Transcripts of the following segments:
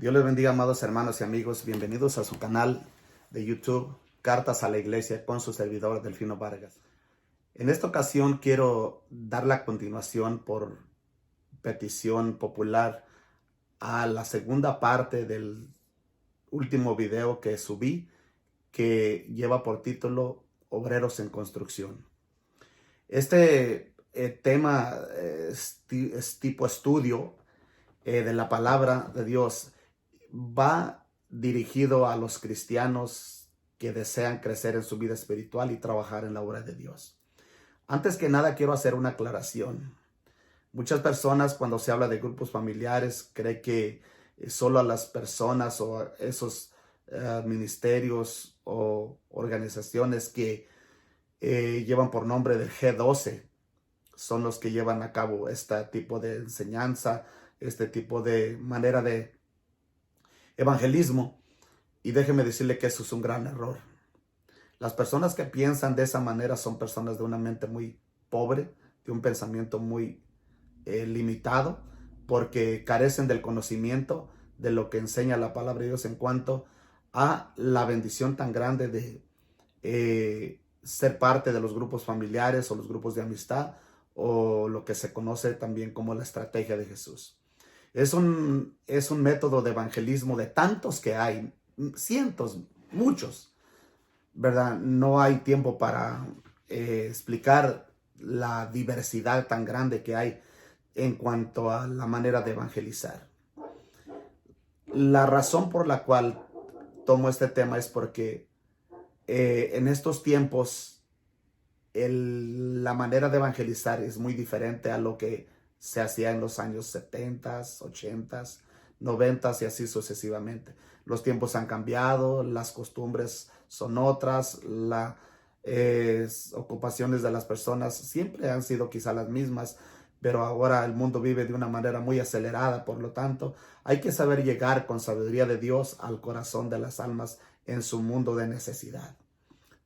Dios les bendiga, amados hermanos y amigos. Bienvenidos a su canal de YouTube, Cartas a la Iglesia, con su servidor, Delfino Vargas. En esta ocasión quiero dar la continuación por petición popular a la segunda parte del último video que subí, que lleva por título Obreros en Construcción. Este tema es tipo estudio de la palabra de Dios. Va dirigido a los cristianos que desean crecer en su vida espiritual y trabajar en la obra de Dios. Antes que nada, quiero hacer una aclaración. Muchas personas, cuando se habla de grupos familiares, creen que solo a las personas o a esos ministerios o organizaciones que llevan por nombre del G12 son los que llevan a cabo este tipo de enseñanza, este tipo de manera de evangelismo. Y déjeme decirle que eso es un gran error. Las personas que piensan de esa manera son personas de una mente muy pobre, de un pensamiento muy limitado, porque carecen del conocimiento de lo que enseña la palabra de Dios en cuanto a la bendición tan grande de ser parte de los grupos familiares o los grupos de amistad, o lo que se conoce también como la estrategia de Jesús. Es un método de evangelismo de tantos que hay, cientos, muchos, ¿verdad? No hay tiempo para explicar la diversidad tan grande que hay en cuanto a la manera de evangelizar. La razón por la cual tomo este tema es porque en estos tiempos la manera de evangelizar es muy diferente a lo que se hacía en los años 70, 80, 90 y así sucesivamente. Los tiempos han cambiado, las costumbres son otras, las ocupaciones de las personas siempre han sido quizá las mismas, pero ahora el mundo vive de una manera muy acelerada. Por lo tanto, hay que saber llegar con sabiduría de Dios al corazón de las almas en su mundo de necesidad.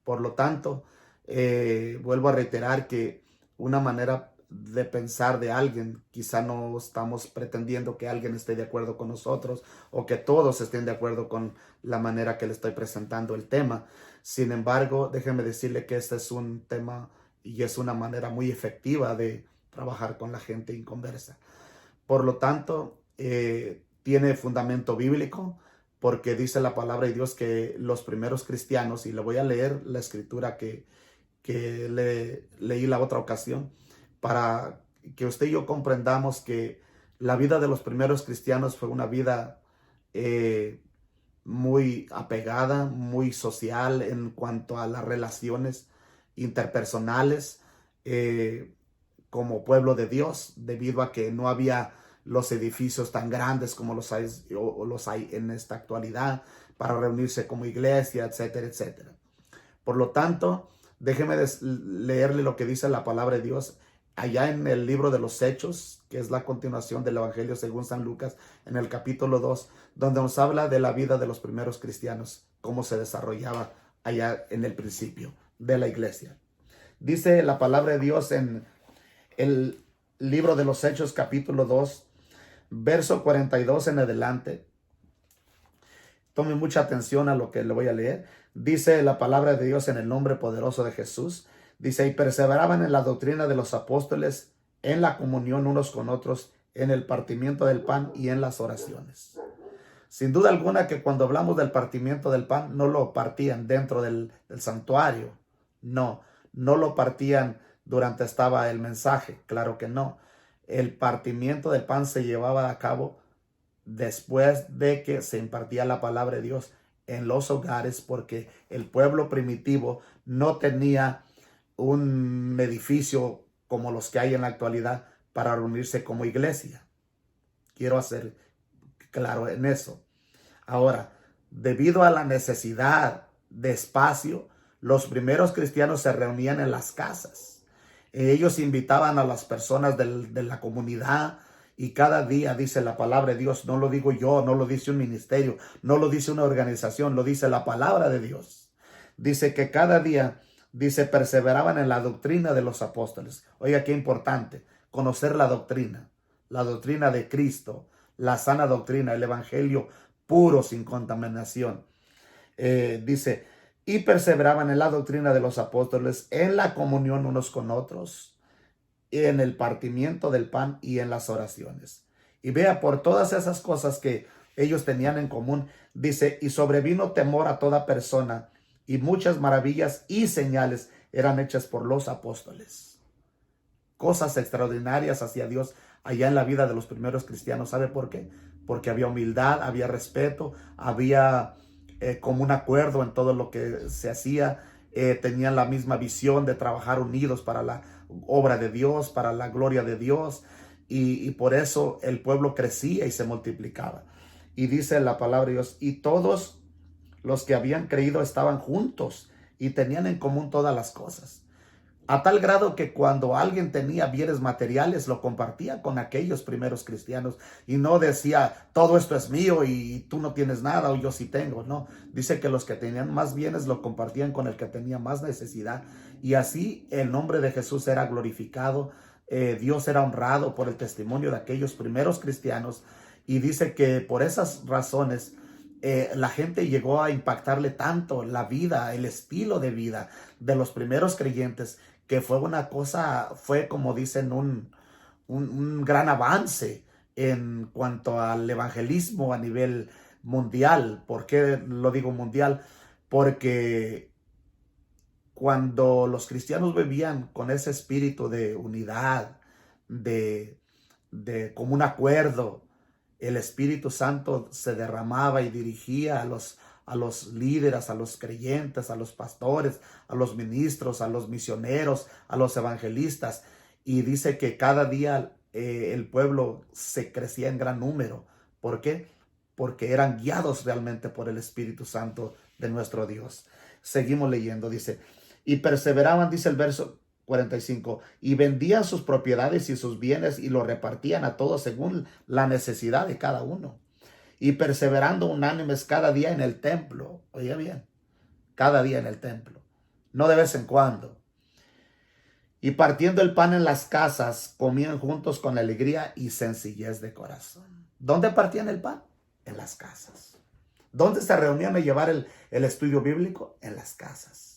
Por lo tanto, vuelvo a reiterar que una manera de pensar de alguien, quizá no estamos pretendiendo que alguien esté de acuerdo con nosotros o que todos estén de acuerdo con la manera que le estoy presentando el tema. Sin embargo, déjenme decirle que este es un tema y es una manera muy efectiva de trabajar con la gente inconversa. Por lo tanto, tiene fundamento bíblico, porque dice la palabra de Dios que los primeros cristianos, y le voy a leer la escritura que leí la otra ocasión, para que usted y yo comprendamos que la vida de los primeros cristianos fue una vida muy apegada, muy social en cuanto a las relaciones interpersonales como pueblo de Dios, debido a que no había los edificios tan grandes como los hay en esta actualidad para reunirse como iglesia, etcétera, etcétera. Por lo tanto, déjeme leerle lo que dice la palabra de Dios allá en el libro de los Hechos, que es la continuación del Evangelio según San Lucas, en el capítulo 2, donde nos habla de la vida de los primeros cristianos, cómo se desarrollaba allá en el principio de la iglesia. Dice la palabra de Dios en el libro de los Hechos, capítulo 2, verso 42 en adelante. Tome mucha atención a lo que le voy a leer. Dice la palabra de Dios en el nombre poderoso de Jesús. Dice: y perseveraban en la doctrina de los apóstoles, en la comunión unos con otros, en el partimiento del pan y en las oraciones. Sin duda alguna que cuando hablamos del partimiento del pan, no lo partían dentro del santuario. No lo partían durante estaba el mensaje. Claro que no. El partimiento del pan se llevaba a cabo después de que se impartía la palabra de Dios en los hogares, porque el pueblo primitivo no tenía un edificio como los que hay en la actualidad para reunirse como iglesia. Quiero hacer claro en eso. Ahora, debido a la necesidad de espacio, los primeros cristianos se reunían en las casas. Ellos invitaban a las personas de la comunidad, y cada día, dice la palabra de Dios, no lo digo yo, no lo dice un ministerio, no lo dice una organización, lo dice la palabra de Dios. Dice que cada día, dice, perseveraban en la doctrina de los apóstoles. Oiga, qué importante, conocer la doctrina de Cristo, la sana doctrina, el evangelio puro, sin contaminación. Dice, y perseveraban en la doctrina de los apóstoles, en la comunión unos con otros, en el partimiento del pan y en las oraciones. Y vea, por todas esas cosas que ellos tenían en común, dice, y sobrevino temor a toda persona, y muchas maravillas y señales eran hechas por los apóstoles. Cosas extraordinarias hacia Dios allá en la vida de los primeros cristianos. ¿Sabe por qué? Porque había humildad, había respeto, había común acuerdo en todo lo que se hacía. Tenían la misma visión de trabajar unidos para la obra de Dios, para la gloria de Dios. Y por eso el pueblo crecía y se multiplicaba. Y dice la palabra de Dios, y todos los que habían creído estaban juntos y tenían en común todas las cosas. A tal grado que cuando alguien tenía bienes materiales, lo compartía con aquellos primeros cristianos y no decía, todo esto es mío y tú no tienes nada o yo sí tengo. No, dice que los que tenían más bienes lo compartían con el que tenía más necesidad. Y así el nombre de Jesús era glorificado. Dios era honrado por el testimonio de aquellos primeros cristianos. Y dice que por esas razones la gente llegó a impactarle tanto la vida, el estilo de vida de los primeros creyentes, que fue una cosa, fue como dicen, un gran avance en cuanto al evangelismo a nivel mundial. ¿Por qué lo digo mundial? Porque cuando los cristianos vivían con ese espíritu de unidad, de común acuerdo, el Espíritu Santo se derramaba y dirigía a los líderes, a los creyentes, a los pastores, a los ministros, a los misioneros, a los evangelistas. Y dice que cada día el pueblo se crecía en gran número. ¿Por qué? Porque eran guiados realmente por el Espíritu Santo de nuestro Dios. Seguimos leyendo, dice, y perseveraban, dice el verso 45, y vendían sus propiedades y sus bienes y lo repartían a todos según la necesidad de cada uno. Y perseverando unánimes cada día en el templo. Oiga bien, cada día en el templo, no de vez en cuando. Y partiendo el pan en las casas, comían juntos con alegría y sencillez de corazón. ¿Dónde partían el pan? En las casas. ¿Dónde se reunían a llevar el estudio bíblico? En las casas.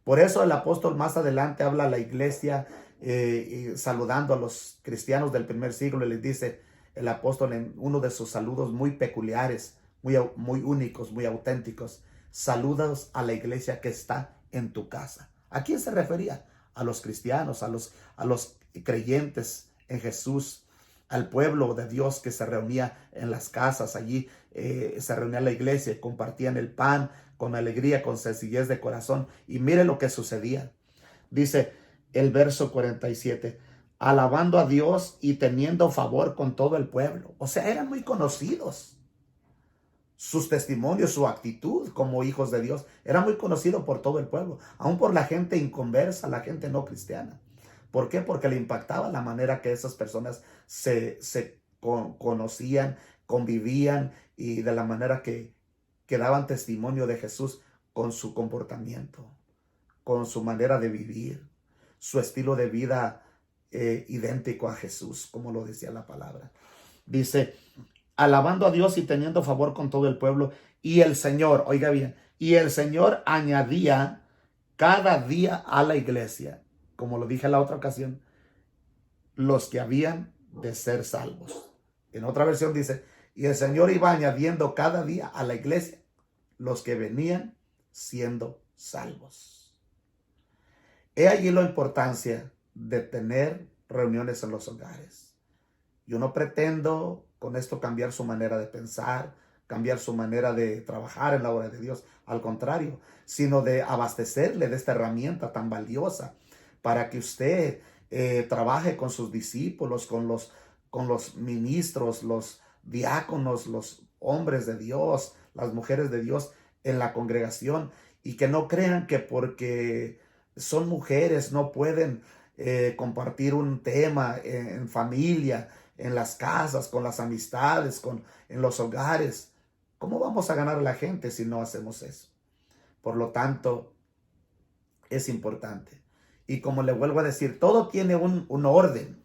Por eso el apóstol más adelante habla a la iglesia saludando a los cristianos del primer siglo y les dice el apóstol en uno de sus saludos muy peculiares, muy únicos, muy auténticos: saludos a la iglesia que está en tu casa. ¿A quién se refería? A los cristianos, a los creyentes en Jesús, al pueblo de Dios que se reunía en las casas. Allí se reunía la iglesia, compartían el pan con alegría, con sencillez de corazón. Y mire lo que sucedía. Dice el verso 47, alabando a Dios y teniendo favor con todo el pueblo. O sea, eran muy conocidos. Sus testimonios, su actitud como hijos de Dios, era muy conocido por todo el pueblo, aún por la gente inconversa, la gente no cristiana. ¿Por qué? Porque le impactaba la manera que esas personas se conocían, convivían, y de la manera que daban testimonio de Jesús con su comportamiento, con su manera de vivir, su estilo de vida idéntico a Jesús, como lo decía la palabra. Dice, alabando a Dios y teniendo favor con todo el pueblo, y el Señor, oiga bien, y el Señor añadía cada día a la iglesia, como lo dije en la otra ocasión, los que habían de ser salvos. En otra versión dice, y el Señor iba añadiendo cada día a la iglesia los que venían siendo salvos. He allí la importancia de tener reuniones en los hogares. Yo no pretendo con esto cambiar su manera de pensar, cambiar su manera de trabajar en la obra de Dios. Al contrario, sino de abastecerle de esta herramienta tan valiosa para que usted trabaje con sus discípulos, con los ministros, los diáconos, los hombres de Dios, las mujeres de Dios en la congregación, y que no crean que porque son mujeres no pueden compartir un tema en familia, en las casas, con las amistades, en los hogares. ¿Cómo vamos a ganar a la gente si no hacemos eso? Por lo tanto, es importante. Y como le vuelvo a decir, todo tiene un orden,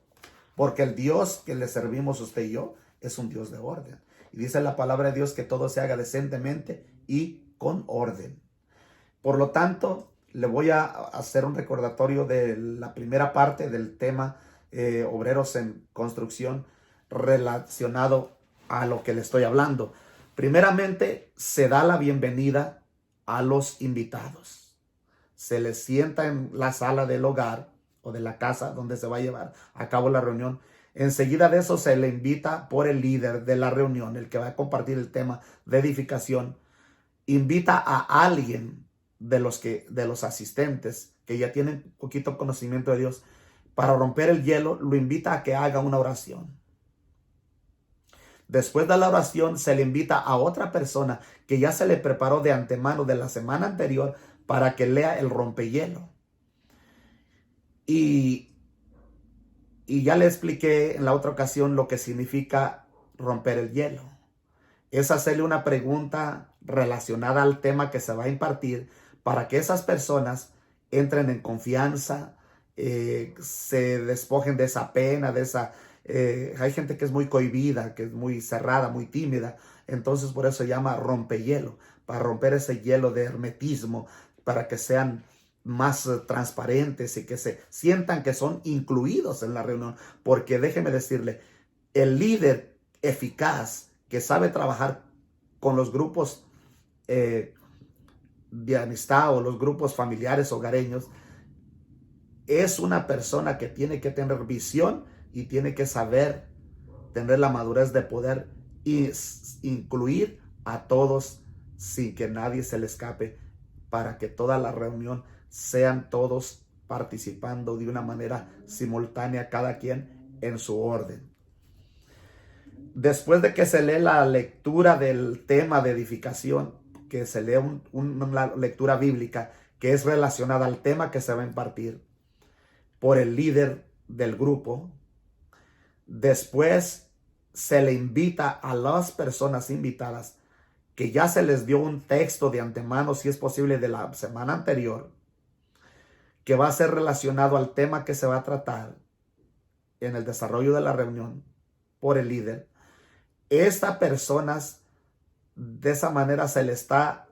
porque el Dios que le servimos usted y yo es un Dios de orden. Y dice la palabra de Dios que todo se haga decentemente y con orden. Por lo tanto, le voy a hacer un recordatorio de la primera parte del tema obreros en construcción relacionado a lo que le estoy hablando. Primeramente, se da la bienvenida a los invitados. Se les sienta en la sala del hogar o de la casa donde se va a llevar a cabo la reunión. Enseguida de eso se le invita por el líder de la reunión, el que va a compartir el tema de edificación. Invita a alguien de los asistentes que ya tienen un poquito conocimiento de Dios para romper el hielo. Lo invita a que haga una oración. Después de la oración se le invita a otra persona que ya se le preparó de antemano de la semana anterior para que lea el rompehielo. Y ya le expliqué en la otra ocasión lo que significa romper el hielo. Es hacerle una pregunta relacionada al tema que se va a impartir para que esas personas entren en confianza, se despojen de esa pena, de esa... hay gente que es muy cohibida, que es muy cerrada, muy tímida. Entonces por eso se llama rompehielo, para romper ese hielo de hermetismo, para que sean más transparentes y que se sientan que son incluidos en la reunión. Porque déjeme decirle, el líder eficaz que sabe trabajar con los grupos de amistad o los grupos familiares hogareños, es una persona que tiene que tener visión y tiene que saber tener la madurez de poder incluir a todos sin que nadie se le escape, para que toda la reunión sean todos participando de una manera simultánea, cada quien en su orden. Después de que se lee la lectura del tema de edificación, que se lee una lectura bíblica que es relacionada al tema que se va a impartir por el líder del grupo, después se le invita a las personas invitadas que ya se les dio un texto de antemano, si es posible de la semana anterior, que va a ser relacionado al tema que se va a tratar en el desarrollo de la reunión por el líder. Estas personas, de esa manera se les está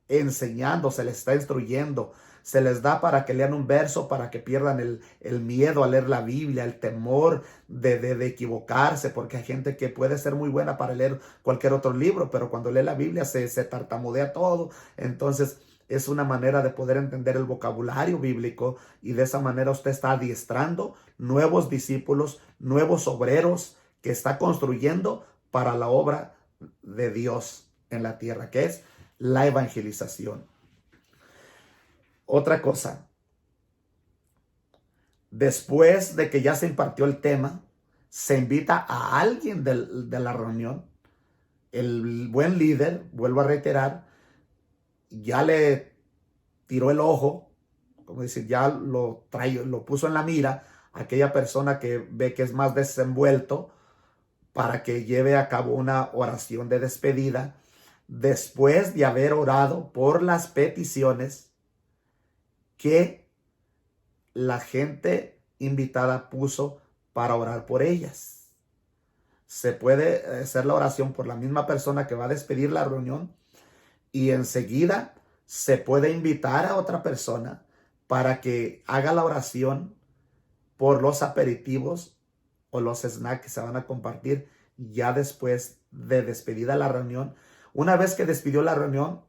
enseñando, se les está instruyendo, se les da para que lean un verso, para que pierdan el miedo a leer la Biblia, el temor de equivocarse, porque hay gente que puede ser muy buena para leer cualquier otro libro, pero cuando lee la Biblia se tartamudea todo. Entonces es una manera de poder entender el vocabulario bíblico, y de esa manera usted está adiestrando nuevos discípulos, nuevos obreros que está construyendo para la obra de Dios en la tierra, que es la evangelización. Otra cosa, después de que ya se impartió el tema, se invita a alguien de la reunión. El buen líder, vuelvo a reiterar, ya le tiró el ojo, como decir, ya lo puso en la mira a aquella persona que ve que es más desenvuelto, para que lleve a cabo una oración de despedida, después de haber orado por las peticiones que la gente invitada puso para orar por ellas. Se puede hacer la oración por la misma persona que va a despedir la reunión, y enseguida se puede invitar a otra persona para que haga la oración por los aperitivos o los snacks que se van a compartir ya después de despedida la reunión. Una vez que despidió la reunión,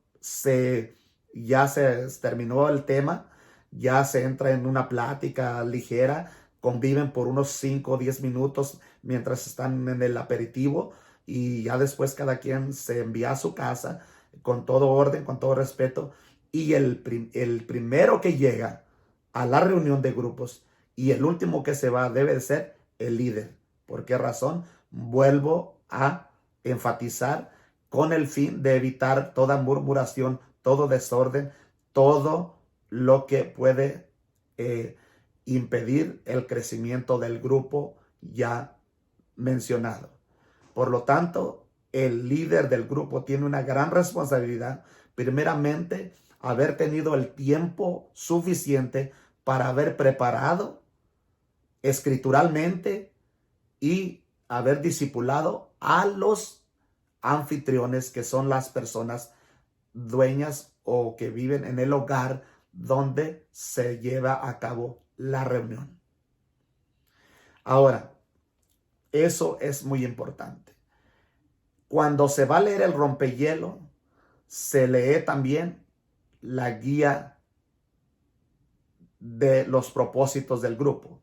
ya se terminó el tema, ya se entra en una plática ligera, conviven por unos 5 o 10 minutos mientras están en el aperitivo, y ya después cada quien se envía a su casa con todo orden, con todo respeto. Y el primero que llega a la reunión de grupos y el último que se va debe de ser el líder. ¿Por qué razón? Vuelvo a enfatizar, con el fin de evitar toda murmuración, todo desorden, todo lo que puede impedir el crecimiento del grupo ya mencionado. Por lo tanto, el líder del grupo tiene una gran responsabilidad, primeramente, haber tenido el tiempo suficiente para haber preparado escrituralmente y haber discipulado a los anfitriones, que son las personas dueñas o que viven en el hogar donde se lleva a cabo la reunión. Ahora, eso es muy importante. Cuando se va a leer el rompehielo, se lee también la guía de los propósitos del grupo,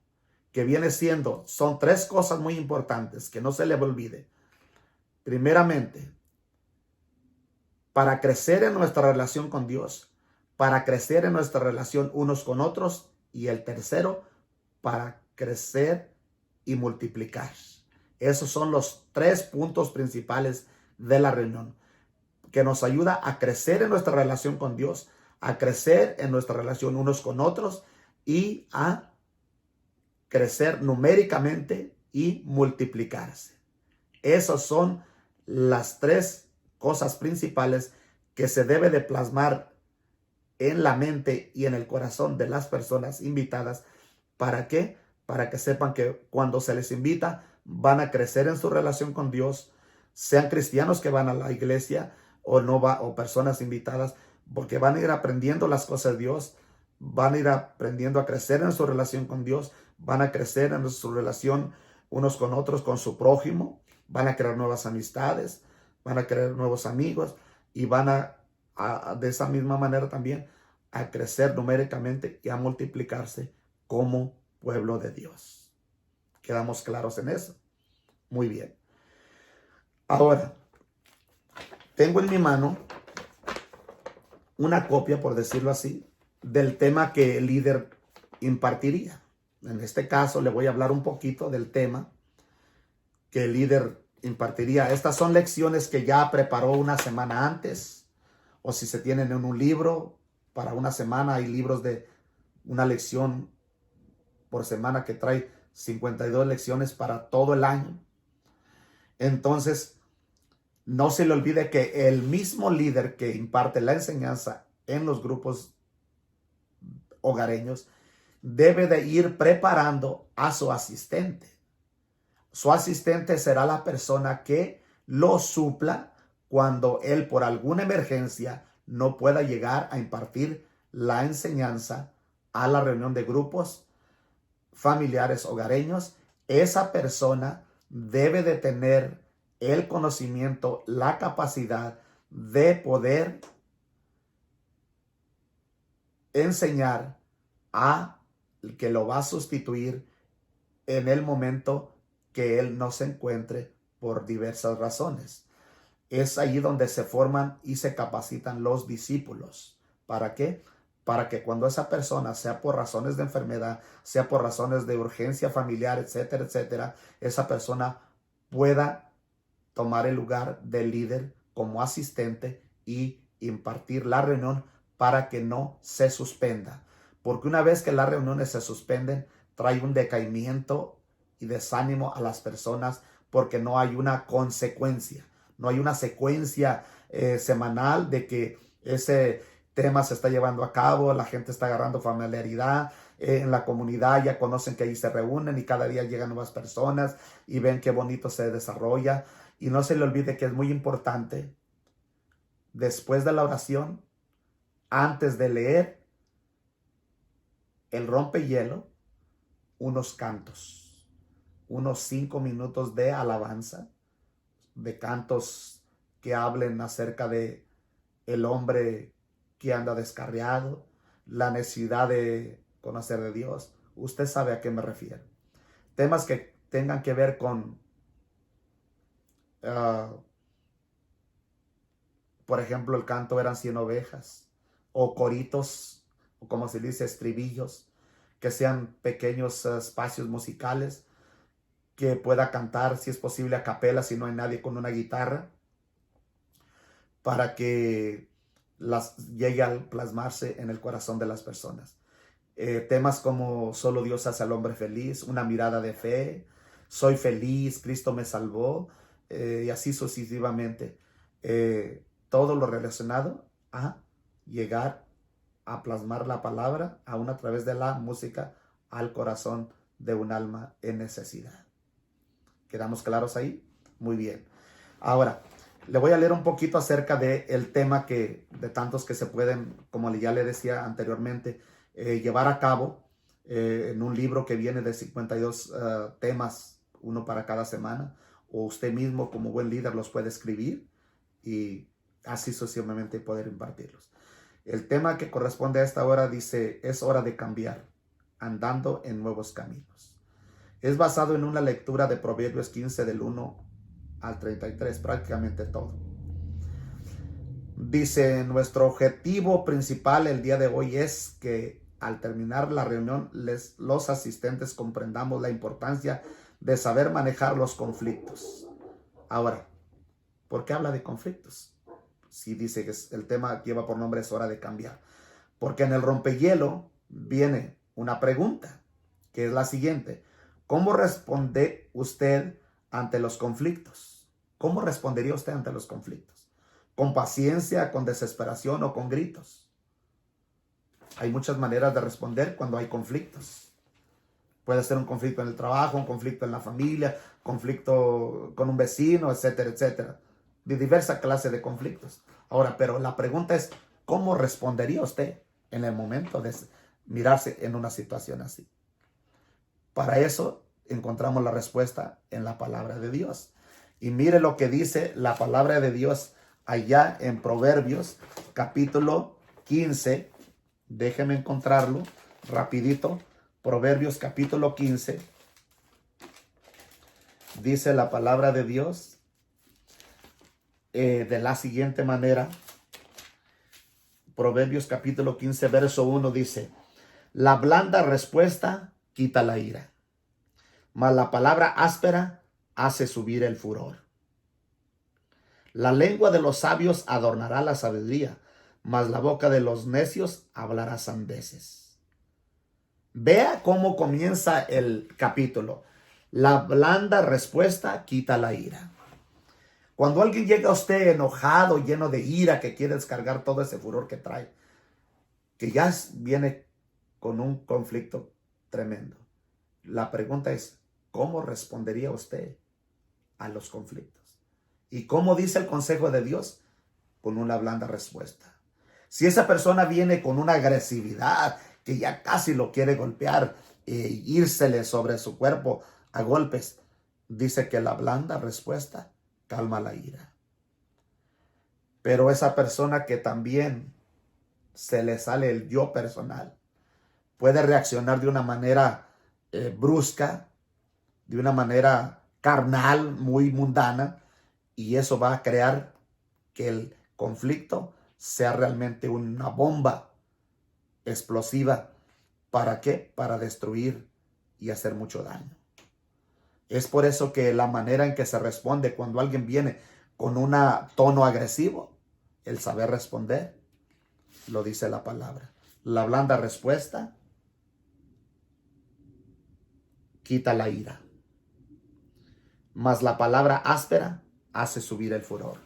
que viene siendo, son 3 cosas muy importantes que no se le olvide. Primeramente, para crecer en nuestra relación con Dios, para crecer en nuestra relación unos con otros, y el tercero, para crecer y multiplicar. Esos son los 3 puntos principales de la reunión, que nos ayuda a crecer en nuestra relación con Dios, a crecer en nuestra relación unos con otros y a crecer numéricamente y multiplicarse. Esas son las 3 cosas principales que se debe de plasmar en la mente y en el corazón de las personas invitadas. ¿Para qué? Para que sepan que cuando se les invita van a crecer en su relación con Dios, sean cristianos que van a la iglesia o no o personas invitadas, porque van a ir aprendiendo las cosas de Dios, van a ir aprendiendo a crecer en su relación con Dios, van a crecer en su relación unos con otros, con su prójimo, van a crear nuevas amistades, van a crear nuevos amigos y van de esa misma manera también a crecer numéricamente y a multiplicarse como pueblo de Dios. ¿Quedamos claros en eso? Muy bien. Ahora, tengo en mi mano una copia, por decirlo así, del tema que el líder impartiría. En este caso, le voy a hablar un poquito del tema que el líder impartiría. Estas son lecciones que ya preparó una semana antes, o si se tienen en un libro, para una semana hay libros de una lección por semana que trae 52 lecciones para todo el año. Entonces, no se le olvide que el mismo líder que imparte la enseñanza en los grupos hogareños debe de ir preparando a su asistente. Su asistente será la persona que lo supla cuando él por alguna emergencia no pueda llegar a impartir la enseñanza a la reunión de grupos familiares hogareños. Esa persona debe de tener el conocimiento, la capacidad de poder enseñar a el que lo va a sustituir en el momento que él no se encuentre por diversas razones. Es allí donde se forman y se capacitan los discípulos. ¿Para qué? Para que cuando esa persona, sea por razones de enfermedad, sea por razones de urgencia familiar, etcétera, etcétera, esa persona pueda tomar el lugar del líder como asistente y impartir la reunión para que no se suspenda. Porque una vez que las reuniones se suspenden, trae un decaimiento y desánimo a las personas porque no hay una consecuencia, no hay una secuencia semanal de que ese tema se está llevando a cabo, la gente está agarrando familiaridad, en la comunidad ya conocen que ahí se reúnen y cada día llegan nuevas personas y ven qué bonito se desarrolla. Y no se le olvide que es muy importante, después de la oración, antes de leer el rompehielo, unos cantos, unos 5 minutos de alabanza, de cantos que hablen acerca de el hombre que anda descarriado, la necesidad de conocer de Dios. Usted sabe a qué me refiero. Temas que tengan que ver con, por ejemplo, el canto Eran 100 ovejas, o coritos, o como se dice, estribillos, que sean pequeños espacios musicales, que pueda cantar, si es posible, a capela, si no hay nadie con una guitarra, para que llegue a plasmarse en el corazón de las personas. Temas como Solo Dios hace al hombre feliz, Una mirada de fe, Soy feliz, Cristo me salvó, y así sucesivamente. Todo lo relacionado a llegar a plasmar la palabra, aún a través de la música, al corazón de un alma en necesidad. ¿Quedamos claros ahí? Muy bien. Ahora, le voy a leer un poquito acerca del tema de tantos que se pueden, como ya le decía anteriormente, llevar a cabo en un libro que viene de 52 temas, uno para cada semana, o usted mismo como buen líder los puede escribir y así sucesivamente poder impartirlos. El tema que corresponde a esta hora dice, es hora de cambiar, andando en nuevos caminos. Es basado en una lectura de Proverbios 15 del 1 al 33, prácticamente todo. Dice, nuestro objetivo principal el día de hoy es que al terminar la reunión los asistentes comprendamos la importancia de saber manejar los conflictos. Ahora, ¿por qué habla de conflictos? Si dice que el tema lleva por nombre es hora de cambiar. Porque en el rompehielo viene una pregunta, que es la siguiente. ¿Cómo responde usted ante los conflictos? ¿Cómo respondería usted ante los conflictos? ¿Con paciencia, con desesperación o con gritos? Hay muchas maneras de responder cuando hay conflictos. Puede ser un conflicto en el trabajo, un conflicto en la familia, conflicto con un vecino, etcétera, etcétera. De diversa clase de conflictos. Ahora, pero la pregunta es, ¿cómo respondería usted en el momento de mirarse en una situación así? Para eso encontramos la respuesta en la palabra de Dios. Y mire lo que dice la palabra de Dios allá en Proverbios capítulo 15. Déjeme encontrarlo rapidito. Proverbios capítulo 15. Dice la palabra de Dios de la siguiente manera. Proverbios capítulo 15, verso 1 dice, la blanda respuesta quita la ira, mas la palabra áspera hace subir el furor. La lengua de los sabios adornará la sabiduría, mas la boca de los necios hablará sandeces. Vea cómo comienza el capítulo. La blanda respuesta quita la ira. Cuando alguien llega a usted enojado, lleno de ira, que quiere descargar todo ese furor que trae, que ya viene con un conflicto tremendo. La pregunta es, ¿cómo respondería usted a los conflictos? ¿Y cómo dice el consejo de Dios? Con una blanda respuesta. Si esa persona viene con una agresividad que ya casi lo quiere golpear e írsele sobre su cuerpo a golpes, dice que la blanda respuesta calma la ira. Pero esa persona que también se le sale el yo personal, puede reaccionar de una manera brusca, de una manera carnal, muy mundana, y eso va a crear que el conflicto sea realmente una bomba explosiva. ¿Para qué? Para destruir y hacer mucho daño. Es por eso que la manera en que se responde cuando alguien viene con un tono agresivo, el saber responder, lo dice la palabra. La blanda respuesta quita la ira, mas la palabra áspera hace subir el furor.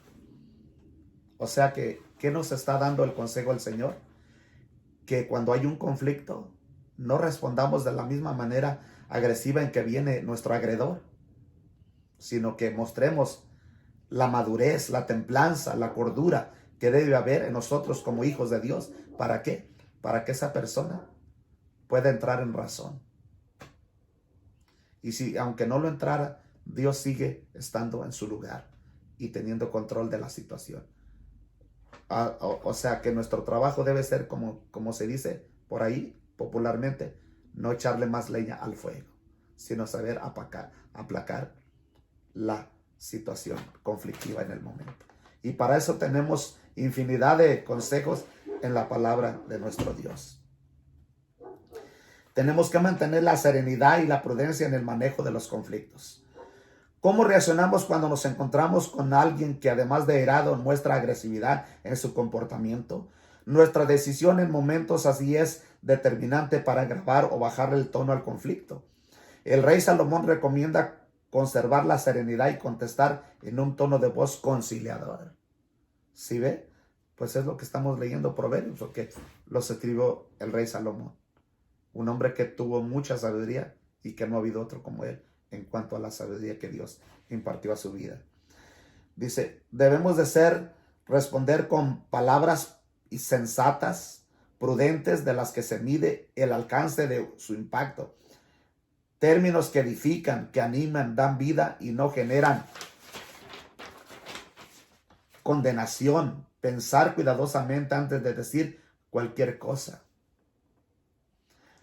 O sea que, ¿qué nos está dando el consejo del Señor? Que cuando hay un conflicto, no respondamos de la misma manera agresiva en que viene nuestro agredor, sino que mostremos la madurez, la templanza, la cordura que debe haber en nosotros como hijos de Dios. ¿Para qué? Para que esa persona pueda entrar en razón. Y si, aunque no lo entrara, Dios sigue estando en su lugar y teniendo control de la situación. O sea que nuestro trabajo debe ser, como se dice por ahí popularmente, no echarle más leña al fuego, sino saber aplacar la situación conflictiva en el momento. Y para eso tenemos infinidad de consejos en la palabra de nuestro Dios. Tenemos que mantener la serenidad y la prudencia en el manejo de los conflictos. ¿Cómo reaccionamos cuando nos encontramos con alguien que además de irado muestra agresividad en su comportamiento? Nuestra decisión en momentos así es determinante para agravar o bajar el tono al conflicto. El rey Salomón recomienda conservar la serenidad y contestar en un tono de voz conciliador. ¿Sí ve? Pues es lo que estamos leyendo Proverbios, porque los escribió el rey Salomón. Un hombre que tuvo mucha sabiduría y que no ha habido otro como él en cuanto a la sabiduría que Dios impartió a su vida. Dice, debemos de responder con palabras sensatas, prudentes, de las que se mide el alcance de su impacto. Términos que edifican, que animan, dan vida y no generan condenación. Pensar cuidadosamente antes de decir cualquier cosa.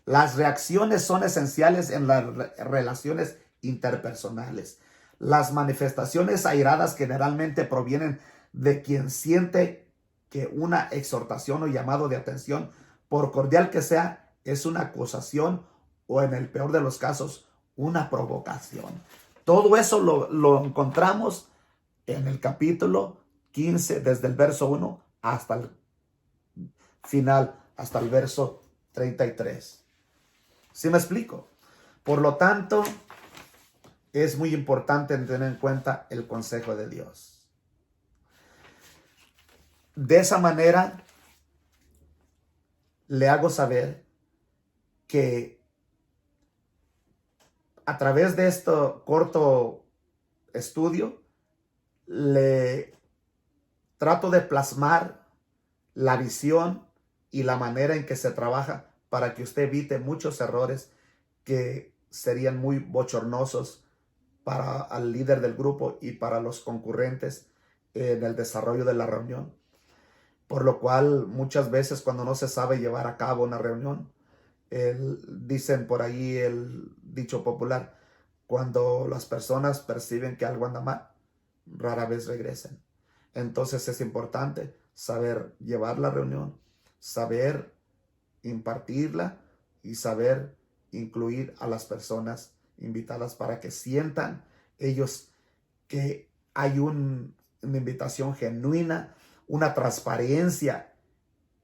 Las reacciones son esenciales en las relaciones interpersonales. Las manifestaciones airadas generalmente provienen de quien siente que una exhortación o llamado de atención, por cordial que sea, es una acusación o, en el peor de los casos, una provocación. Todo eso lo encontramos en el capítulo 15, desde el verso 1 hasta el final, hasta el verso 33. ¿Sí me explico? Por lo tanto, es muy importante tener en cuenta el consejo de Dios. De esa manera, le hago saber que a través de este corto estudio, le trato de plasmar la visión y la manera en que se trabaja para que usted evite muchos errores que serían muy bochornosos para el líder del grupo y para los concurrentes en el desarrollo de la reunión. Por lo cual, muchas veces cuando no se sabe llevar a cabo una reunión, dicen por ahí el dicho popular, cuando las personas perciben que algo anda mal, rara vez regresen. Entonces es importante saber llevar la reunión, saber impartirla y saber incluir a las personas invitadas para que sientan ellos que hay una invitación genuina, una transparencia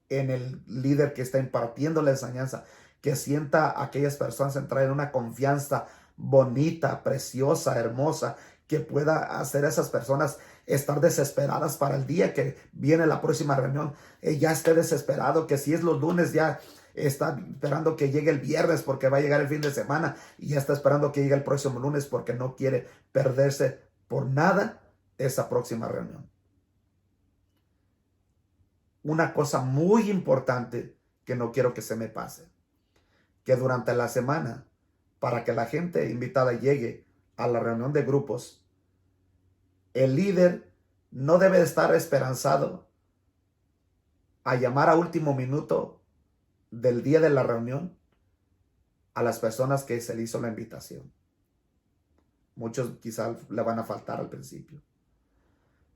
en el líder que está impartiendo la enseñanza, que sienta a aquellas personas entrar en una confianza bonita, preciosa, hermosa, que pueda hacer a esas personas estar desesperadas para el día que viene la próxima reunión. Ya esté desesperado, que si es los lunes ya está esperando que llegue el viernes porque va a llegar el fin de semana y ya está esperando que llegue el próximo lunes porque no quiere perderse por nada esa próxima reunión. Una cosa muy importante que no quiero que se me pase, que durante la semana, para que la gente invitada llegue a la reunión de grupos, el líder no debe estar esperanzado a llamar a último minuto del día de la reunión a las personas que se le hizo la invitación. Muchos quizás le van a faltar al principio.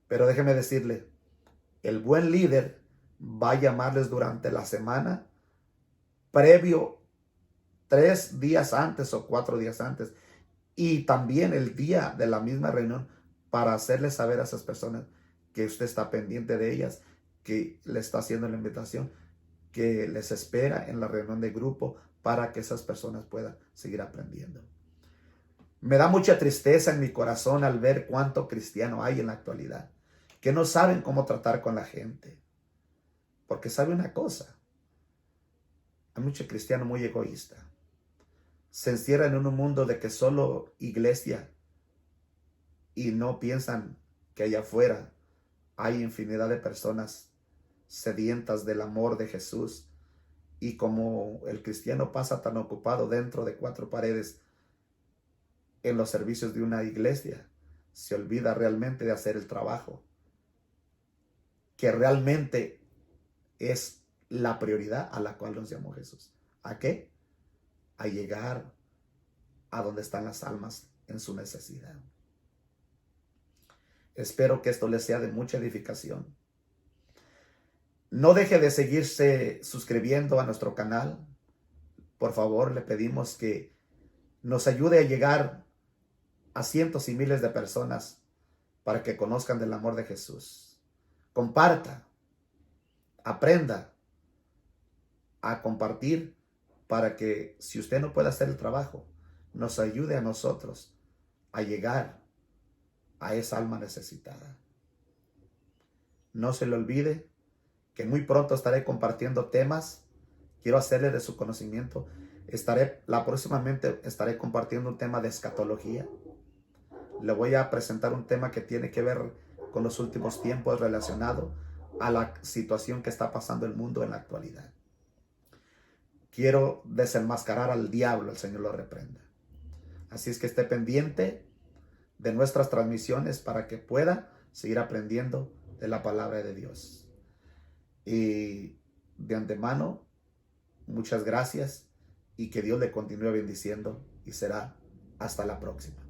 Pero déjeme decirle, el buen líder va a llamarles durante la semana, previo 3 días antes o 4 días antes, y también el día de la misma reunión, para hacerles saber a esas personas que usted está pendiente de ellas, que le está haciendo la invitación, que les espera en la reunión de grupo para que esas personas puedan seguir aprendiendo. Me da mucha tristeza en mi corazón al ver cuánto cristiano hay en la actualidad que no saben cómo tratar con la gente. Porque sabe una cosa, hay mucho cristiano muy egoísta. Se encierran en un mundo de que solo iglesia y no piensan que allá afuera hay infinidad de personas sedientas del amor de Jesús. Y como el cristiano pasa tan ocupado dentro de 4 paredes en los servicios de una iglesia, se olvida realmente de hacer el trabajo que realmente es la prioridad a la cual nos llamó Jesús. ¿A qué? A llegar a donde están las almas en su necesidad. Espero que esto les sea de mucha edificación. No deje de seguirse suscribiendo a nuestro canal. Por favor, le pedimos que nos ayude a llegar a cientos y miles de personas para que conozcan del amor de Jesús. Comparta, aprenda a compartir para que, si usted no puede hacer el trabajo, nos ayude a nosotros a llegar a esa alma necesitada. No se le olvide que muy pronto estaré compartiendo temas. Quiero hacerle de su conocimiento Próximamente estaré compartiendo un tema de escatología. Le voy a presentar un tema que tiene que ver con los últimos tiempos relacionado a la situación que está pasando el mundo en la actualidad. Quiero desenmascarar al diablo, el Señor lo reprenda. Así es que esté pendiente de nuestras transmisiones para que pueda seguir aprendiendo de la palabra de Dios. Y de antemano, muchas gracias y que Dios le continúe bendiciendo y será hasta la próxima.